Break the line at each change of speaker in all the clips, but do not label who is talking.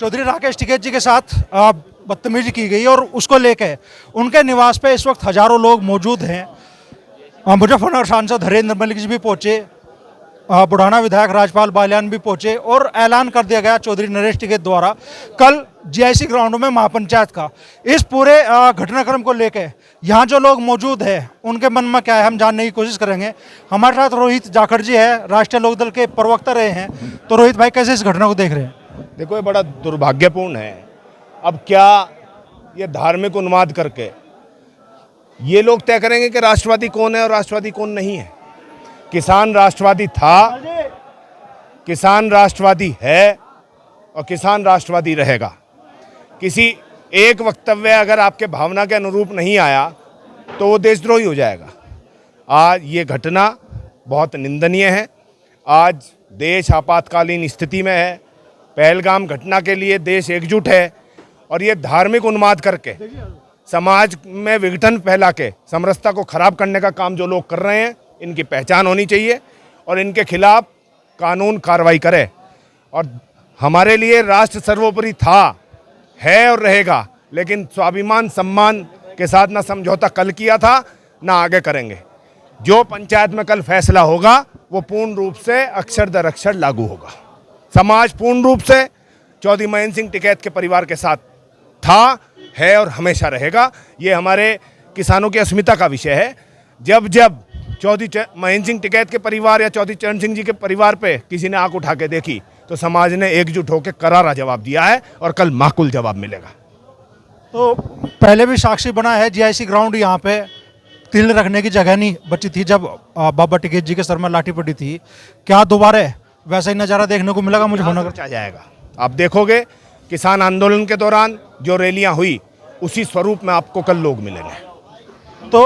चौधरी राकेश टिकैत जी के साथ बदतमीजी की गई और उसको लेकर उनके निवास पे इस वक्त हजारों लोग मौजूद हैं। मुजफ्फरनगर सांसद हरेंद्र मलिक जी भी पहुंचे, बुढ़ाना विधायक राजपाल बालियान भी पहुंचे और ऐलान कर दिया गया चौधरी नरेश टिकैत द्वारा कल जीआईसी ग्राउंड में महापंचायत का। इस पूरे घटनाक्रम को लेकर यहाँ जो लोग मौजूद हैं उनके मन में क्या है, हम जानने की कोशिश करेंगे। हमारे साथ रोहित जाखड़ जी है, राष्ट्रीय लोकदल के प्रवक्ता रहे हैं। तो रोहित भाई, कैसे इस घटना को देख रहे हैं?
देखो, ये बड़ा दुर्भाग्यपूर्ण है। अब क्या ये धार्मिक उन्माद करके ये लोग तय करेंगे कि राष्ट्रवादी कौन है और राष्ट्रवादी कौन नहीं है? किसान राष्ट्रवादी था, किसान राष्ट्रवादी है और किसान राष्ट्रवादी रहेगा। किसी एक वक्तव्य अगर आपके भावना के अनुरूप नहीं आया तो वो देशद्रोही हो जाएगा। आज ये घटना बहुत निंदनीय है। आज देश आपातकालीन स्थिति में है। पहलगाम घटना के लिए देश एकजुट है और ये धार्मिक उन्माद करके समाज में विघटन फैला के समरसता को खराब करने का काम जो लोग कर रहे हैं, इनकी पहचान होनी चाहिए और इनके खिलाफ कानून कार्रवाई करे। और हमारे लिए राष्ट्र सर्वोपरि था, है और रहेगा, लेकिन स्वाभिमान सम्मान के साथ ना समझौता कल किया था ना आगे करेंगे। जो पंचायत में कल फैसला होगा वो पूर्ण रूप से अक्षर दर अक्षर लागू होगा। समाज पूर्ण रूप से चौधरी महेंद्र सिंह टिकैत के परिवार के साथ था, है और हमेशा रहेगा। ये हमारे किसानों की अस्मिता का विषय है। जब जब चौधरी महेंद्र सिंह टिकैत के परिवार या चौधरी चरण सिंह जी के परिवार पे किसी ने आंख उठा के देखी तो समाज ने एकजुट होकर करारा जवाब दिया है और कल माकूल जवाब मिलेगा।
तो पहले भी साक्षी बना है जीआईसी ग्राउंड, यहाँ पे तिल रखने की जगह नहीं बची थी जब बाबा टिकैत जी के सर में लाठी पड़ी थी। क्या दोबारा वैसा ही नज़ारा देखने को मिलेगा? मुझे होना
आ जाएगा। आप देखोगे किसान आंदोलन के दौरान जो रैलियां हुई उसी स्वरूप में आपको कल लोग मिलेंगे।
तो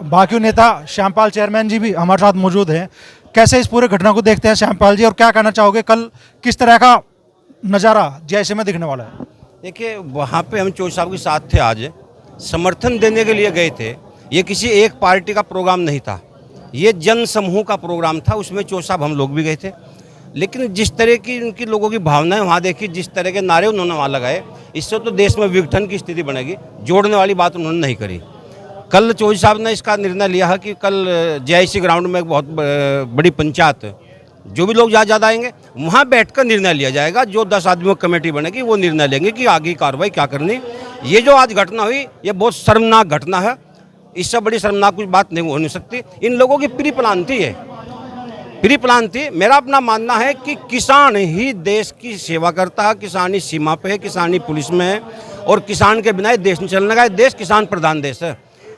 बाकी नेता श्यामपाल चेयरमैन जी भी हमारे साथ मौजूद हैं। कैसे इस पूरे घटना को देखते हैं श्यामपाल जी, और क्या कहना चाहोगे? कल किस तरह का नज़ारा जीआईसी में दिखने वाला है?
देखिए, वहाँ पे हम चौधरी साहब के साथ थे, आज समर्थन देने के लिए गए थे। ये किसी एक पार्टी का प्रोग्राम नहीं था, ये जन समूह का प्रोग्राम था। उसमें चौधरी साहब हम लोग भी गए थे। लेकिन जिस तरह की उनकी लोगों की भावनाएं वहाँ देखी, जिस तरह के नारे उन्होंने वहाँ लगाए, इससे तो देश में विघटन की स्थिति बनेगी। जोड़ने वाली बात उन्होंने नहीं करी। कल चौधरी साहब ने इसका निर्णय लिया है कि कल जीआईसी ग्राउंड में एक बहुत बड़ी पंचायत, जो भी लोग ज़्यादा आएंगे वहाँ बैठकर निर्णय लिया जाएगा। जो 10 आदमियों की कमेटी बनेगी वो निर्णय लेंगे कि आगे कार्रवाई क्या करनी। ये जो आज घटना हुई ये बहुत शर्मनाक घटना है। इससे बड़ी शर्मनाक कुछ बात नहीं हो नहीं सकती। इन लोगों की प्री प्लान थी, प्री प्लान थी। मेरा अपना मानना है कि किसान ही देश की सेवा करता है, किसानी सीमा पे है, किसानी पुलिस में है और किसान के बिना देश नहीं चलने का। देश किसान प्रधान देश है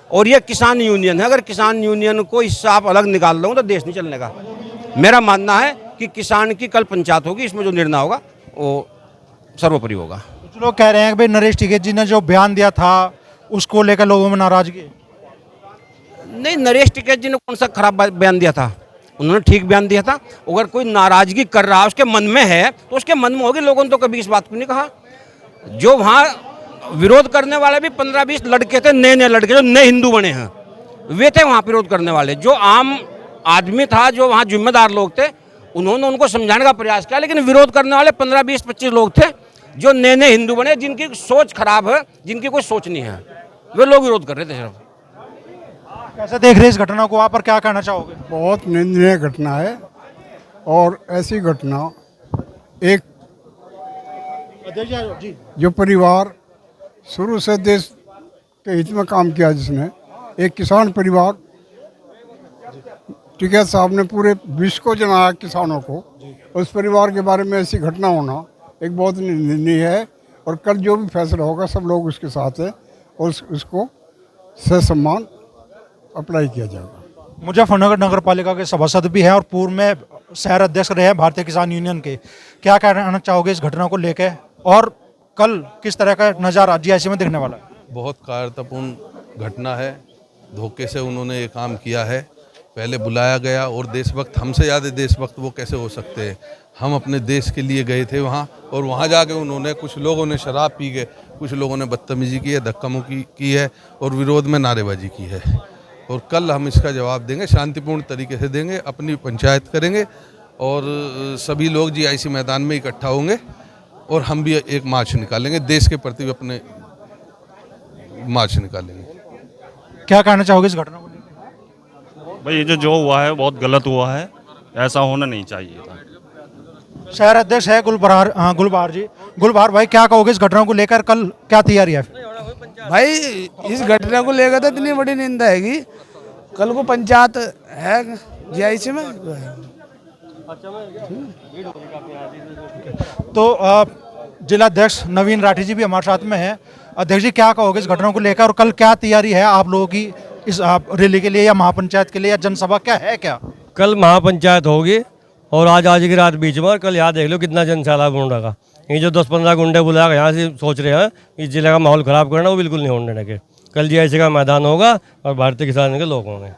और ये किसान यूनियन है। अगर किसान यूनियन को इससे आप अलग निकाल दो तो देश नहीं चलने का। मेरा मानना है कि किसान की कल पंचायत होगी, इसमें जो निर्णय होगा वो सर्वोपरि होगा।
कुछ लोग कह रहे हैं कि भाई नरेश टिकैत जी ने जो बयान दिया था उसको लेकर लोगों में नाराजगी।
नहीं, नरेश टिकैत जी ने कौन सा खराब बयान दिया था? उन्होंने ठीक बयान दिया था। अगर कोई नाराजगी कर रहा है, उसके मन में है तो उसके मन में होगी। लोगों ने तो कभी इस बात को नहीं कहा। जो वहाँ विरोध करने वाले भी 15-20 लड़के थे, नए लड़के जो नए हिंदू बने हैं, वे थे वहाँ विरोध करने वाले। जो आम आदमी था, जो वहाँ जिम्मेदार लोग थे, उन्होंने उनको समझाने का प्रयास किया। लेकिन विरोध करने वाले 15-20-25 लोग थे जो नए हिंदू बने, जिनकी सोच खराब है, जिनकी कोई सोच नहीं है, वे लोग विरोध कर रहे थे सिर्फ।
कैसे देख रहे हैं इस घटना को आप, पर क्या कहना चाहोगे?
बहुत निंदनीय घटना है और ऐसी घटना एक जो परिवार शुरू से देश के हित में काम किया, जिसने एक किसान परिवार, टिकैत साहब ने पूरे विश्व को जनाया किसानों को, उस परिवार के बारे में ऐसी घटना होना एक बहुत निंदनीय है। और कल जो भी फैसला होगा सब लोग उसके साथ हैं और उसको ससम्मान अप्लाई किया जाएगा।
मुजफ्फरनगर नगर पालिका के सभासद भी हैं और पूर्व में शहर अध्यक्ष रहे हैं भारतीय किसान यूनियन के। क्या कहना चाहोगे इस घटना को लेकर, और कल किस तरह का नज़ारा जीआईसी में दिखने वाला है?
बहुत कायरतापूर्ण घटना है। धोखे से उन्होंने ये काम किया है। पहले बुलाया गया और देशभक्त, हमसे ज़्यादा देशभक्त वो कैसे हो सकते हैं? हम अपने देश के लिए गए थे वहाँ, और वहाँ जाके उन्होंने, कुछ लोगों ने शराब पी के, कुछ लोगों ने बदतमीजी की है, धक्का मुक्की की है और विरोध में नारेबाजी की है। और कल हम इसका जवाब देंगे, शांतिपूर्ण तरीके से देंगे, अपनी पंचायत करेंगे और सभी लोग जीआईसी मैदान में इकट्ठा होंगे और हम भी एक मार्च निकालेंगे, देश के प्रति भी अपने मार्च निकालेंगे।
क्या कहना चाहोगे इस घटना को लेकर?
भाई ये जो हुआ है बहुत गलत हुआ है, ऐसा होना नहीं चाहिए था।
शहर अध्यक्ष है गुलबार जी। गुलबार भाई, क्या कहोगे इस घटना को लेकर? कल क्या तैयारी है?
भाई इस घटना को लेकर तो इतनी बड़ी निंदा हैगी। कल को पंचायत है जीआईसी में।
तो जिलाध्यक्ष नवीन राठी जी भी हमारे साथ में है। अध्यक्ष जी, क्या कहोगे इस घटना को लेकर और कल क्या तैयारी है आप लोगों की इस रैली के लिए या महापंचायत के लिए या जनसभा क्या है? क्या
कल महापंचायत होगी और आज की रात बीच में, और कल यहाँ देख लो कितना जनसैलाब गुंडा का। ये जो 10-15 गुंडे बुलाकर यहाँ से सोच रहे हैं इस जिले का माहौल ख़राब करना, वो बिल्कुल नहीं होने देंगे। कल जीआईसी का मैदान होगा और भारतीय किसान के लोग होंगे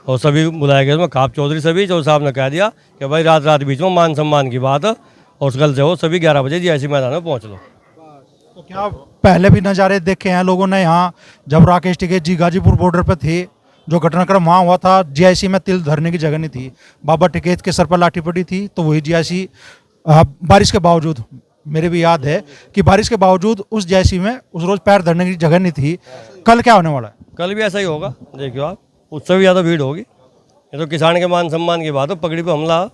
और सभी बुलाए गए। उसमें खाप चौधरी सभी चौधरी साहब ने कह दिया कि भाई रात बीच में मान सम्मान की बात है और कल से हो सभी 11 बजे जीआईसी मैदान में पहुँच लो।
तो क्या पहले भी नज़ारे देखे हैं लोगों ने यहाँ? जब राकेश टिकैत जी गाजीपुर बॉर्डर पर थे, जो घटनाक्रम वहाँ हुआ था, जीआईसी में तिल धरने की जगह नहीं थी, बाबा टिकैत के सर पर लाठी पड़ी थी, तो वही जीआईसी बारिश के बावजूद, मेरे भी याद है कि बारिश के बावजूद उस जीआईसी में उस रोज़ पैर धरने की जगह नहीं थी। कल क्या होने वाला है?
कल भी ऐसा ही होगा, देखियो आप, उससे भी ज़्यादा भीड़ होगी। ये तो किसान के मान सम्मान की बात हो, पगड़ी पे हमला।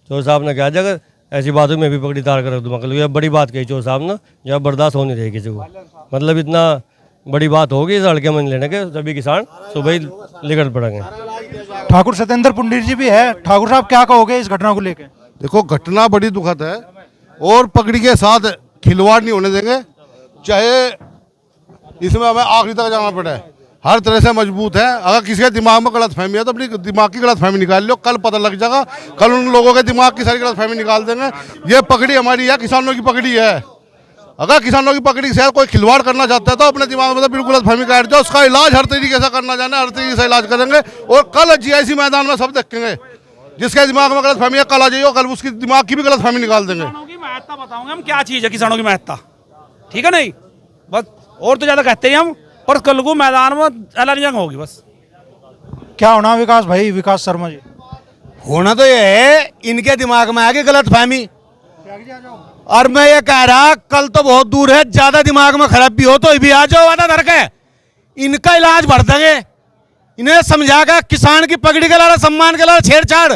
चौधरी साहब ने कहा अगर ऐसी बातों में भी पगड़ी तार कर रख दूँगा, कल ये बड़ी बात कही चौधरी साहब ने, जब बर्दाश्त होनी रहेगी किसी को। मतलब इतना बड़ी बात होगी इस हल्के में लेने के, सभी किसान सुबह ही निकल पड़ेंगे।
ठाकुर सत्येंद्र पुंडीर जी भी है। ठाकुर साहब, क्या कहोगे इस घटना को लेकर?
देखो, घटना बड़ी दुखद है और पगड़ी के साथ खिलवाड़ नहीं होने देंगे, चाहे इसमें हमें आखिरी तक जाना पड़े। हर तरह से मजबूत है। अगर किसी के दिमाग में गलतफहमी है तो अपनी दिमाग की गलतफहमी निकाल लो, कल पता लग जाएगा। कल उन लोगों के दिमाग की सारी गलतफहमी निकाल देंगे। ये पगड़ी हमारी है, किसानों की पगड़ी है। अगर किसानों की पगड़ी से कोई खिलवाड़ करना चाहता है तो अपने दिमाग में तो बिल्कुल गलतफहमी काट दो। उसका इलाज हर तरीके से करना जाना, हर तरीके से इलाज करेंगे और कल जीआईसी मैदान में सब देखेंगे। जिसके दिमाग में गलतफहमी है कल आ जाइए, कल उसकी दिमाग की भी गलतफहमी निकाल देंगे।
किसानों की महत्ता बताऊंगे हम, क्या चीज़ है किसानों की महत्ता, ठीक है नहीं? बस और तो ज़्यादा कहते हैं हम, पर कल को मैदान में अलग जंग होगी बस।
क्या होना विकास भाई, विकास शर्मा जी?
होना तो ये है, इनके दिमाग में आ गई गलतफहमी। और मैं ये कह रहा, कल तो बहुत दूर है, ज्यादा दिमाग में खराबी हो तो भी आ जाओ वादा धरके, इनका इलाज भर देंगे। इन्हें समझाकर किसान की पगड़ी के लाला, सम्मान के लाला छेड़छाड़,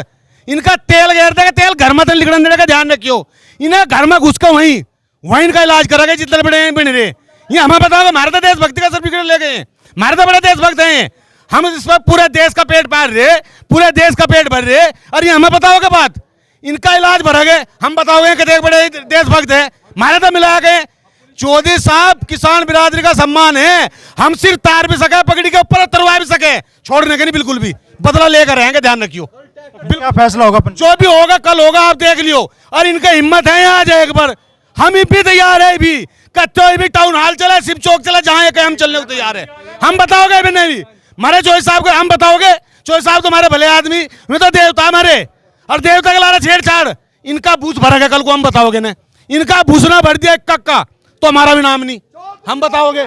इनका तेल घेर देगा, तेल घर में निकलने देने का ध्यान रखियो। इन्हें घर में घुस कर वहीं इनका इलाज करेंगे जितने बड़े बन रहे। ये हमें बताओ, हमारे तो देशभक्ति का सर्टिफिकेट ले गए, हमारे तो बड़े देशभक्त हैं। हम इस पर पूरे देश का पेट पाल रहे, पूरे देश का पेट भर रहे, और ये हमें बताओगे बात, इनका इलाज भरोगे, हम बताओगे कि देख बड़े देशभक्त है, हमारे तो मिला गए। चौधरी साहब, किसान बिरादरी का सम्मान है, हम सिर्फ तार भी सके, पगड़ी के ऊपर तरवा भी सके, छोड़ने के नहीं बिल्कुल भी, बदला लेकर रहेंगे, ध्यान रखियो।
क्या फैसला होगा?
जो भी होगा कल होगा, आप देख लियो। और इनका हिम्मत है यहाँ जाए एक बार, हम भी तैयार है, भी कच्चो भी टाउन हॉल चले, शिव चौक चले, जहाँ एक हम चलने को तैयार है। हम बताओगे भी नहीं, हमारे चौधरी साहब को हम बताओगे। चौधरी साहब तुम्हारे भले आदमी, मैं तो देवता हमारे, और देवता के लारा छेड़छाड़, इनका बूझ भरेगा कल को, हम बताओगे ना। इनका भूसना भर दिया एक का तो हमारा भी नाम नहीं, हम बताओगे।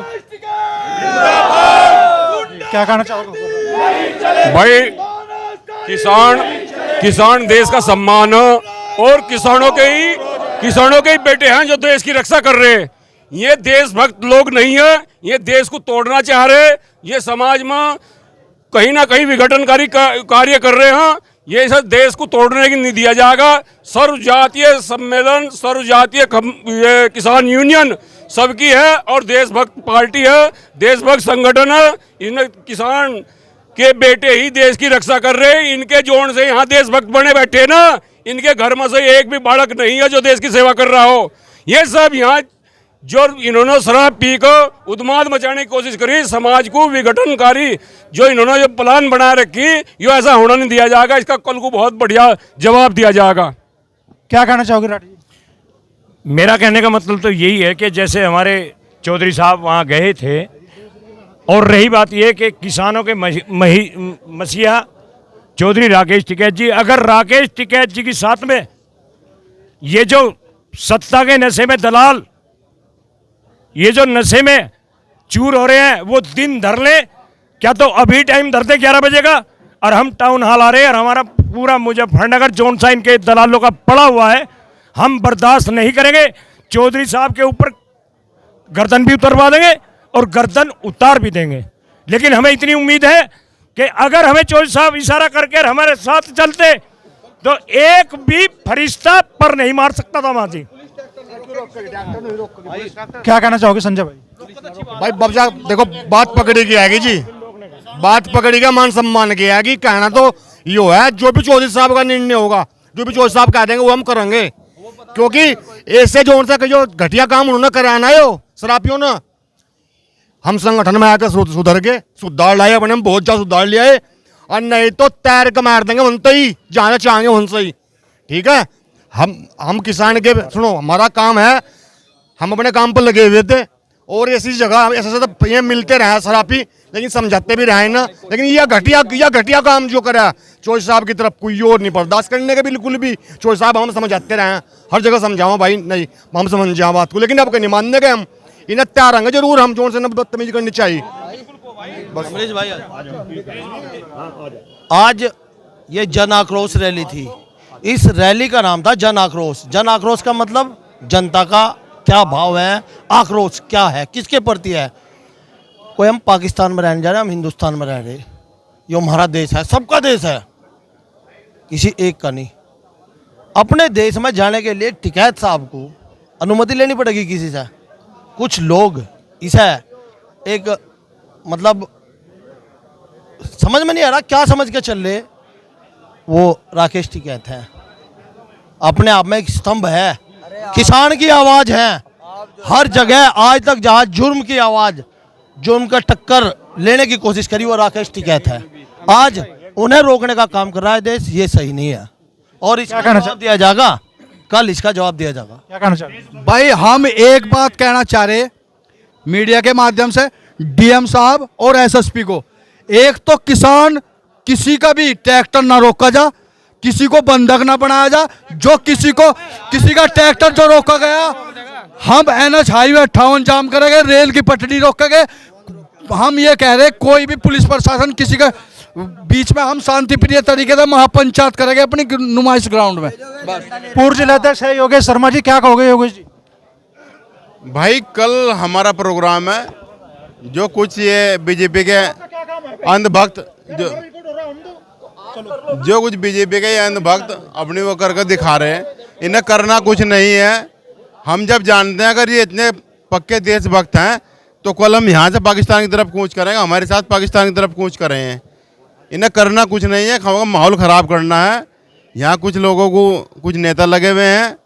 क्या कहना चाहोगे
भाई? किसान देश का सम्मान है और किसानों के ही बेटे हैं जो देश की रक्षा कर रहे हैं। ये देशभक्त लोग नहीं है, ये देश को तोड़ना चाह रहे, ये समाज में कहीं ना कहीं विघटनकारी कार्य कर रहे हैं। ये सब देश को तोड़ने की नहीं दिया जाएगा। सर्वजातीय सम्मेलन, सर्वजातीय किसान यूनियन सबकी है और देशभक्त पार्टी है, देशभक्त संगठन है। इन किसान के बेटे ही देश की रक्षा कर रहे हैं। इनके जोड़ से यहाँ देशभक्त बने बैठे ना, इनके घर में से एक भी बालक नहीं है जो देश की सेवा कर रहा हो। ये सब यहाँ जो इन्होंने शराब पी कर उन्माद मचाने की कोशिश करी, समाज को विघटनकारी जो इन्होंने जो प्लान बना रखी, ये ऐसा होना नहीं दिया जाएगा। इसका कल को बहुत बढ़िया जवाब दिया जाएगा।
क्या कहना चाहोगे राठी जी?
मेरा कहने का मतलब तो यही है कि जैसे हमारे चौधरी साहब वहाँ गए थे, और रही बात यह कि किसानों के मसीहा चौधरी राकेश टिकैत जी, अगर राकेश टिकैत जी के साथ में ये जो सत्ता के नशे में दलाल, ये जो नशे में चूर हो रहे हैं, वो दिन धर ले, क्या तो अभी टाइम धरते 11 बजे का, और हम टाउन हॉल आ रहे हैं और हमारा पूरा मुजफ्फरनगर जोन सा इनके दलालों का पड़ा हुआ है, हम बर्दाश्त नहीं करेंगे। चौधरी साहब के ऊपर गर्दन भी उतरवा देंगे और गर्दन उतार भी देंगे। लेकिन हमें इतनी उम्मीद है कि अगर हमें चौधरी साहब इशारा करके हमारे साथ चलते तो एक भी फरिश्ता पर नहीं मार सकता था वहां जी।
क्या कहना चाहोगे संजय भाई?
भाई बब्जा देखो, बात पकड़ी की आएगी जी, बात पकड़ी का मान सम्मान की आएगी। कहना तो यो है, जो भी चौधरी साहब का निर्णय होगा, जो भी चौधरी साहब कह देंगे वो हम करेंगे, क्योंकि ऐसे जो उनसे जो घटिया काम उन्होंने कराना है यो शराबियों ने, हम संगठन में आकर सुधर के सुधार लाए, अपने हम बहुत ज्यादा सुधार लिया है, और नहीं तो तैर के मार देंगे उनसे ही, जहाँ चाहेंगे उनसे ही। ठीक है, हम किसान के, सुनो हमारा काम है, हम अपने काम पर लगे हुए थे, और ऐसी जगह ऐसे तो ये मिलते रहे शराबी, लेकिन समझाते भी रहे ना। लेकिन यह घटिया काम जो करा चौधरी साहब की तरफ कोई और नहीं बर्दाश्त करने के बिल्कुल भी। चौधरी साहब हम समझाते रहे, हर जगह समझाओ भाई, नहीं हम समझ जाओ बात को, लेकिन अब नहीं मानने के हम इन्हें तैयार होंगे जरूर, हम जो से बदतमीजी करनी चाहिए।
आज ये जन आक्रोश रैली थी। इस रैली का नाम था जन आक्रोश। जन आक्रोश का मतलब जनता का क्या भाव है, आक्रोश क्या है, किसके प्रति है। कोई हम पाकिस्तान में रहने जा रहे हैं, हम हिंदुस्तान में रह रहे, ये हमारा देश है, सबका देश है, किसी एक का नहीं। अपने देश में जाने के लिए टिकैत साहब को अनुमति लेनी पड़ेगी किसी से। कुछ लोग इसे एक मतलब समझ में नहीं आ रहा क्या समझ के चल रहे। वो राकेश टिकैत है, अपने आप में एक स्तंभ है, किसान की आवाज है हर जगह। आज तक जहाँ जुर्म की आवाज, जुर्म का टक्कर लेने की कोशिश करी, वो राकेश टिकैत है। आज उन्हें रोकने का काम कर रहा है देश, ये सही नहीं है, और इसका जवाब दिया जाएगा, कल इसका जवाब दिया जाएगा।
क्या कहना चाहते?
भाई हम एक बात कहना चाह रहे मीडिया के माध्यम से डीएम साहब और एसएसपी को, एक तो किसान किसी का भी ट्रैक्टर ना रोका जा, किसी को बंधक ना बनाया जा। जो किसी का ट्रैक्टर जो रोका गया, हम NH हाईवे 58 जाम करेंगे, रेल की पटरी रोकेंगे। हम ये कह रहे कोई भी पुलिस प्रशासन किसी के बीच में, हम शांति प्रिय तरीके से महापंचायत करेंगे अपनी नुमाइश ग्राउंड में।
पूर्व जिलाध्यक्ष है योगेश शर्मा जी, क्या कहोगे योगेश जी?
भाई कल हमारा प्रोग्राम है, जो कुछ ये बीजेपी के अंधभक्त जो कुछ बीजेपी के अंधभक्त अपनी वो करके दिखा रहे हैं, इन्हें करना कुछ नहीं है। हम जब जानते हैं अगर ये इतने पक्के देशभक्त हैं तो कल हम यहाँ से पाकिस्तान की तरफ कूच करेंगे, हमारे साथ पाकिस्तान की तरफ कूच कर रहे हैं। इन्हें करना कुछ नहीं है, माहौल ख़राब करना है। यहाँ कुछ लोगों को कुछ नेता लगे हुए हैं।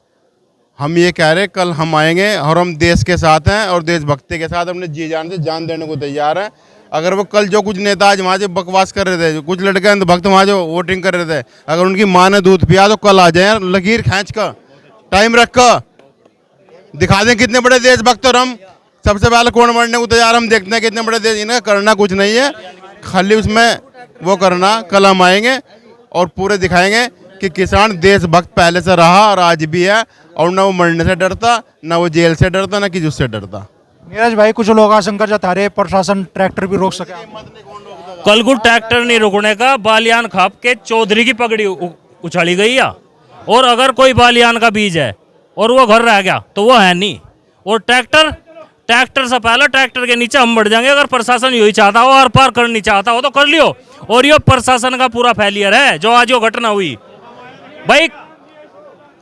हम ये कह रहे हैं कल हम आएंगे और हम देश के साथ हैं और देशभक्ति के साथ अपने जी जान से जान देने को तैयार हैं। अगर वो कल जो कुछ नेता आज वहाँ से बकवास कर रहे थे, कुछ लड़के अंधभक्त वहाँ जो वोटिंग कर रहे थे, अगर उनकी माँ ने दूध पिया तो कल आ जाए, लकीर खींच कर टाइम रख कर दिखा दें कितने बड़े देशभक्त। और हम सबसे पहले कौन मरने को तैयार, हम देखते हैं कितने बड़े देश। इन्हें करना कुछ नहीं है, खाली उसमें वो करना। कल हम आएंगे और पूरे दिखाएंगे कि किसान देशभक्त पहले से रहा और आज भी है, और ना वो मरने से डरता, ना वो जेल से डरता, ना किसी उससे डरता।
नीरज भाई, कुछ लोग आशंका जता रहे प्रशासन ट्रैक्टर भी रोक सके।
कल को ट्रैक्टर नहीं रोकने का, बालियान खाप के चौधरी की पगड़ी उछाली गई है। और अगर कोई बालियान का बीज है और वो घर रह गया तो वो है नहीं। और ट्रैक्टर से पहले ट्रैक्टर के नीचे हम बढ़ जाएंगे। अगर प्रशासन यही चाहता हो, आर पार करनी चाहता हो तो कर लियो। और ये प्रशासन का पूरा फेलियर है जो आज वो घटना हुई। भाई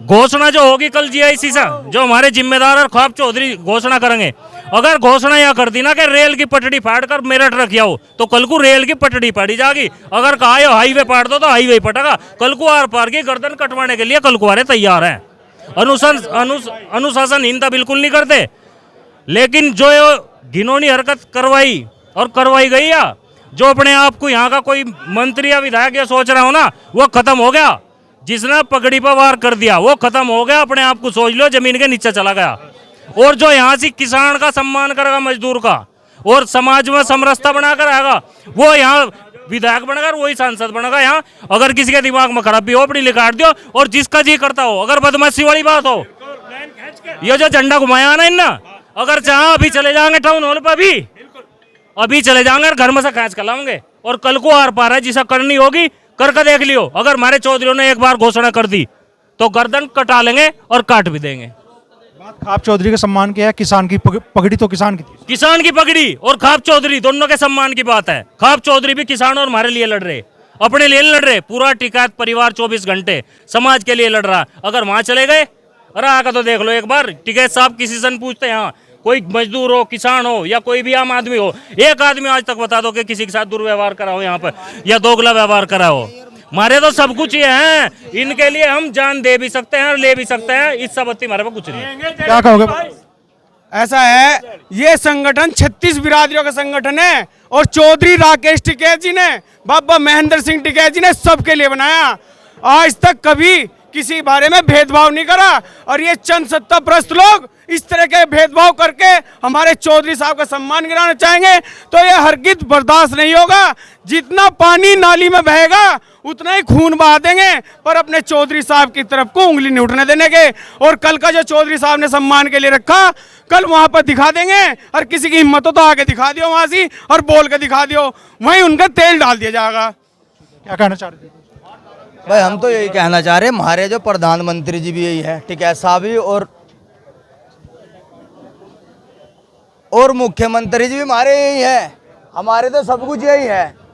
घोषणा जो होगी कल जीआईसी से, जो हमारे जिम्मेदार और ख्वाब चौधरी घोषणा करेंगे, अगर घोषणा यह कर दी ना कि रेल की पटड़ी फाड़ कर मेरठ रखिया हो, तो कल को रेल की पटड़ी फाड़ी जाएगी। अगर कहा हो हाईवे फाड़ दो तो हाईवे फटेगा। कल को आर पार की गर्दन कटवाने के लिए कल को तैयार है। अनुशासनहीनता बिल्कुल नहीं करते, लेकिन जो घिनौनी हरकत करवाई और करवाई गई है, जो अपने आप को यहाँ का कोई मंत्री या विधायक ये सोच रहा हो ना, वो खत्म हो गया। जिसने पगड़ी पर वार कर दिया वो खत्म हो गया। अपने आप को सोच लो जमीन के नीचे चला गया। और जो यहाँ से किसान का सम्मान करेगा, मजदूर का, और समाज में समरसता बनाकर आएगा, वो यहाँ विधायक बनकर वही सांसद बनेगा। यहाँ अगर किसी के दिमाग में खराबी हो अपनी लिखाट दो, और जिसका जी करता हो, अगर बदमाशी वाली बात हो, ये जो झंडा घुमाया ना इन्ना, अगर चाह अभी चले जाएंगे टाउन हॉल पर, अभी चले जाएंगे घर में से खींच कर लाएंगे। और कल को आर पार है, जिसे करनी होगी करके देख लियो। अगर हमारे चौधरियों ने एक बार घोषणा कर दी तो गर्दन कटा लेंगे और काट भी देंगे।
बात खाप चौधरी के सम्मान की है, किसान की पगड़ी तो किसान की थी।
किसान की पगड़ी और खाप चौधरी दोनों के सम्मान की बात है। खाप चौधरी भी किसान और हमारे लिए लड़ रहे, अपने लिए लड़ रहे। पूरा टिकैत परिवार 24 घंटे समाज के लिए लड़ रहा। अगर वहां चले गए, अरे आकर तो देख लो एक बार, टिकैत साहब किसी से पूछते हैं, कोई मजदूर हो, किसान हो या कोई भी आम आदमी हो, एक आदमी आज तक बता दो कि किसी के साथ दुर्व्यवहार करा हो यहाँ पर या दोगला व्यवहार करा हो। हमारे तो सब कुछ ये है, इनके लिए हम जान दे भी सकते हैं और ले भी सकते हैं। इस सबत्ती हमारे पास कुछ नहीं है।
क्या कहोगे?
ऐसा है, ये संगठन 36 बिरादरियों का संगठन है और चौधरी राकेश टिकैत जी ने, बाबा महेंद्र सिंह टिकैत जी ने सबके लिए बनाया। आज तक कभी किसी बारे में भेदभाव नहीं करा और ये चंद सत्ताप्रस्त लोग इस तरह के भेदभाव करके हमारे चौधरी साहब का सम्मान गिराना चाहेंगे तो ये हरगिज बर्दाश्त नहीं होगा। जितना पानी नाली में बहेगा उतना ही खून बहा देंगे, पर अपने चौधरी साहब की तरफ को उंगली नहीं उठने देने के। और कल का जो चौधरी साहब ने सम्मान के लिए रखा, कल वहां पर दिखा देंगे। और किसी की हिम्मत हो तो आके दिखा दियो वहां से और बोल के दिखा दियो, वहीं उनका तेल डाल दिया जाएगा।
क्या कहना चाह रहे थे
भाई? हम तो यही कहना चाह रहे हैं, हमारे जो प्रधानमंत्री जी भी यही है, टिकैत साहब भी, और मुख्यमंत्री जी भी हमारे यही है। हमारे तो सब कुछ यही है।